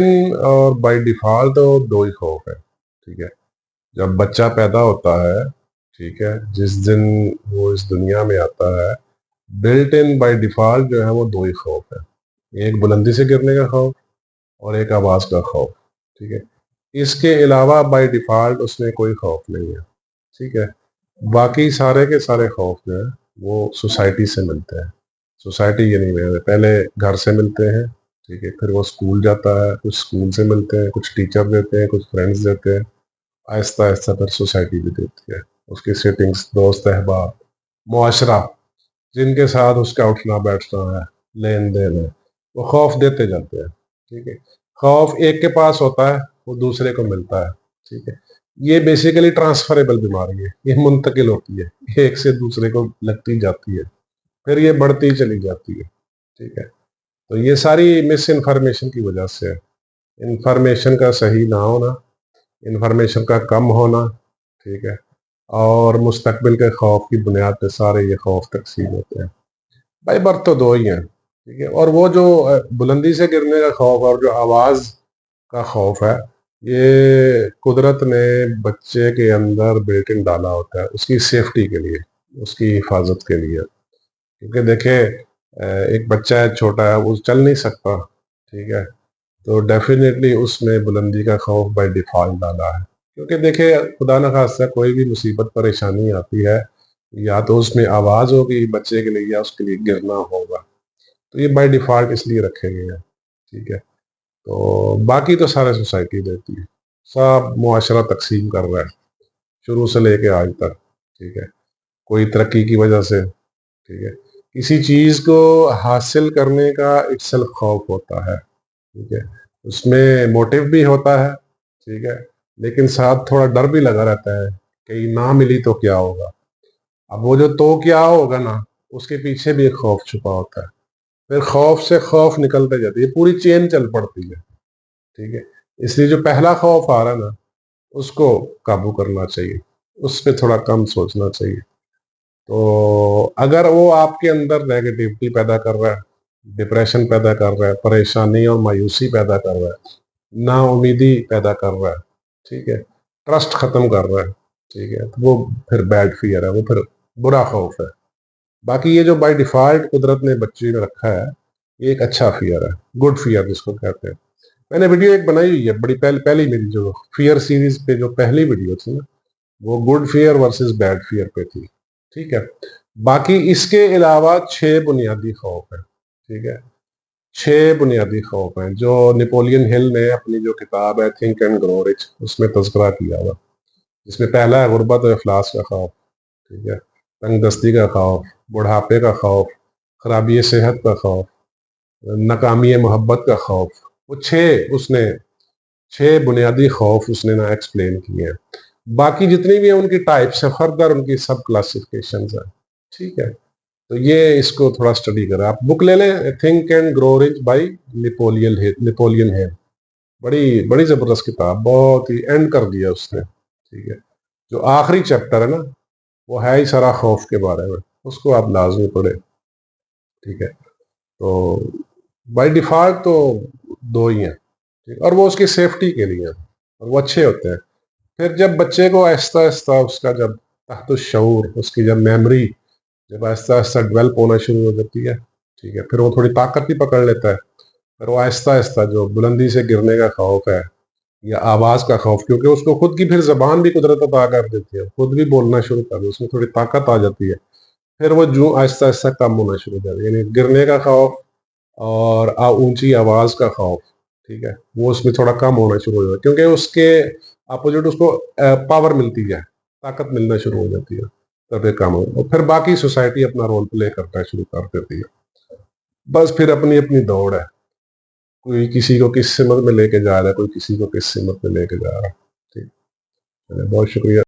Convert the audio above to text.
اور by default تو دو ہی خوف ہے، ٹھیک ہے۔ جب بچہ پیدا ہوتا ہے، ٹھیک ہے، جس دن وہ اس دنیا میں آتا ہے، بلٹ ان بائی ڈیفالٹ جو ہے وہ دو ہی خوف ہے، ایک بلندی سے گرنے کا خوف اور ایک آواز کا خوف، ٹھیک ہے۔ اس کے علاوہ بائی ڈیفالٹ اس میں کوئی خوف نہیں ہے، ٹھیک ہے۔ باقی سارے کے سارے خوف جو ہیں وہ سوسائٹی سے ملتے ہیں، سوسائٹی یہ نہیں ملتے، پہلے گھر سے ملتے ہیں، ٹھیک ہے، پھر وہ اسکول جاتا ہے، کچھ اسکول سے ملتے ہیں، کچھ ٹیچر دیتے ہیں، کچھ فرینڈس دیتے ہیں، آہستہ آہستہ پھر سوسائٹی بھی دیتی ہے، اس کی سیٹنگز، دوست احباب، معاشرہ جن کے ساتھ اس کا اٹھنا بیٹھنا ہے، لین دین ہے، وہ خوف دیتے جاتے ہیں، ٹھیک ہے۔ خوف ایک کے پاس ہوتا ہے، وہ دوسرے کو ملتا ہے، ٹھیک ہے۔ یہ بیسیکلی ٹرانسفریبل بیماری ہے، یہ منتقل ہوتی ہے، ایک سے دوسرے کو لگتی جاتی ہے، پھر یہ بڑھتی چلی جاتی ہے، ٹھیک ہے۔ تو یہ ساری مس انفارمیشن کی وجہ سے ہے، انفارمیشن کا صحیح نہ ہونا، انفارمیشن کا کم ہونا، ٹھیک ہے، اور مستقبل کے خوف کی بنیاد پہ سارے یہ خوف تقسیم ہوتے ہیں۔ بھائی برتھ تو دو ہی ہیں، ٹھیک ہے، اور وہ جو بلندی سے گرنے کا خوف اور جو آواز کا خوف ہے، یہ قدرت نے بچے کے اندر بلٹ ان ڈالا ہوتا ہے اس کی سیفٹی کے لیے، اس کی حفاظت کے لیے، کیونکہ دیکھیں ایک بچہ ہے چھوٹا ہے، وہ چل نہیں سکتا، ٹھیک ہے، تو ڈیفینیٹلی اس میں بلندی کا خوف بائی ڈیفالٹ ڈالا ہے، کیونکہ دیکھیں خدا نخواستہ کوئی بھی مصیبت پریشانی آتی ہے، یا تو اس میں آواز ہوگی بچے کے لیے یا اس کے لیے گرنا ہوگا، تو یہ بائی ڈیفالٹ اس لیے رکھے گئے ہیں، ٹھیک ہے۔ تو باقی تو سارے سوسائٹی دیتی ہے، سب معاشرہ تقسیم کر رہا ہے شروع سے لے کے آج تک، ٹھیک ہے، کوئی ترقی کی وجہ سے، ٹھیک ہے، کسی چیز کو حاصل کرنے کا اٹسیلف خوف ہوتا ہے، ٹھیک ہے، اس میں موٹیو بھی ہوتا ہے، ٹھیک ہے، لیکن ساتھ تھوڑا ڈر بھی لگا رہتا ہے کہ نہ ملی تو کیا ہوگا، اب وہ جو تو کیا ہوگا نا، اس کے پیچھے بھی ایک خوف چھپا ہوتا ہے، پھر خوف سے خوف نکلتے جاتے، یہ پوری چین چل پڑتی ہے، ٹھیک ہے۔ اس لیے جو پہلا خوف آ رہا ہے نا، اس کو قابو کرنا چاہیے، اس پہ تھوڑا کم سوچنا چاہیے، تو اگر وہ آپ کے اندر نیگیٹیوٹی پیدا کر رہا ہے، ڈپریشن پیدا کر رہا ہے، پریشانی اور مایوسی پیدا کر رہا ہے، نا امیدی پیدا کر رہا ہے، ٹھیک ہے، ٹرسٹ ختم کر رہا ہے، ٹھیک ہے، تو وہ پھر بیڈ فیئر ہے، وہ پھر برا خوف ہے۔ باقی یہ جو بائی ڈیفالٹ قدرت نے بچے نے رکھا ہے، یہ ایک اچھا فیئر ہے، گڈ فیئر جس کو کہتے ہیں۔ میں نے ویڈیو ایک بنائی ہوئی ہے، بڑی پہلی میری جو فیئر سیریز پہ جو پہلی ویڈیو تھی نا، وہ good fear versus bad fear پہ تھی، ٹھیک ہے۔ باقی اس کے علاوہ 6 بنیادی خوف ہیں، ٹھیک ہے، 6 بنیادی خوف ہیں جو نیپولین ہل نے اپنی جو کتاب ہے تھنک اینڈ گرو رچ اس میں تذکرہ کیا ہوا، جس میں پہلا ہے غربت و افلاس کا خوف، ٹھیک ہے، تنگ دستی کا خوف، بڑھاپے کا خوف، خرابی صحت کا خوف، ناکامی محبت کا خوف، وہ 6 بنیادی خوف اس نے نا ایکسپلین کیے ہیں۔ باقی جتنی بھی ہیں ان کی ٹائپس ہیں، فردر ان کی سب کلاسیفیکیشنز ہیں، ٹھیک ہے۔ تو یہ اس کو تھوڑا اسٹڈی کریں، آپ بک لے لیں think and grow rich by Napoleon Hill, بڑی بڑی زبردست کتاب، بہت ہی اینڈ کر دیا اس نے، ٹھیک ہے۔ جو آخری چیپٹر ہے نا، وہ ہے ہی سارا خوف کے بارے میں، اس کو آپ لازمی پڑھیں، ٹھیک ہے۔ تو بائی ڈیفالٹ تو دو ہی ہیں، ٹھیک، اور وہ اس کی سیفٹی کے لیے ہیں اور وہ اچھے ہوتے ہیں۔ پھر جب بچے کو آہستہ آہستہ اس کا جب تحت الشعور، اس کی جب میموری جب آہستہ آہستہ ڈیولپ ہونا شروع ہو جاتی ہے، ٹھیک ہے، پھر وہ تھوڑی طاقت بھی پکڑ لیتا ہے، پھر وہ آہستہ آہستہ جو بلندی سے گرنے کا خوف ہے یا آواز کا خوف، کیونکہ اس کو خود کی پھر زبان بھی قدرت عطا کر دیتی ہے، خود بھی بولنا شروع کر دے، اس میں تھوڑی طاقت آ جاتی ہے، پھر وہ جو آہستہ آہستہ کم ہونا شروع ہو جاتا ہے، یعنی گرنے کا خوف اور اونچی آواز کا خوف، ٹھیک ہے، وہ اس میں تھوڑا کم ہونا شروع ہو جاتا ہے، کیونکہ اس کے اپوزٹ اس کو پاور ملتی ہے، طاقت ملنا شروع ہو جاتی ہے، تب یہ کام ہو، اور پھر باقی سوسائٹی اپنا رول پلے کرتا ہے، شروع کر دیتی ہے، بس پھر اپنی اپنی دوڑ ہے، کوئی کسی کو کس سمت میں لے کے جا رہا ہے، کوئی کسی کو کس سمت میں لے کے جا رہا ہے، ٹھیک ہے، بہت شکریہ۔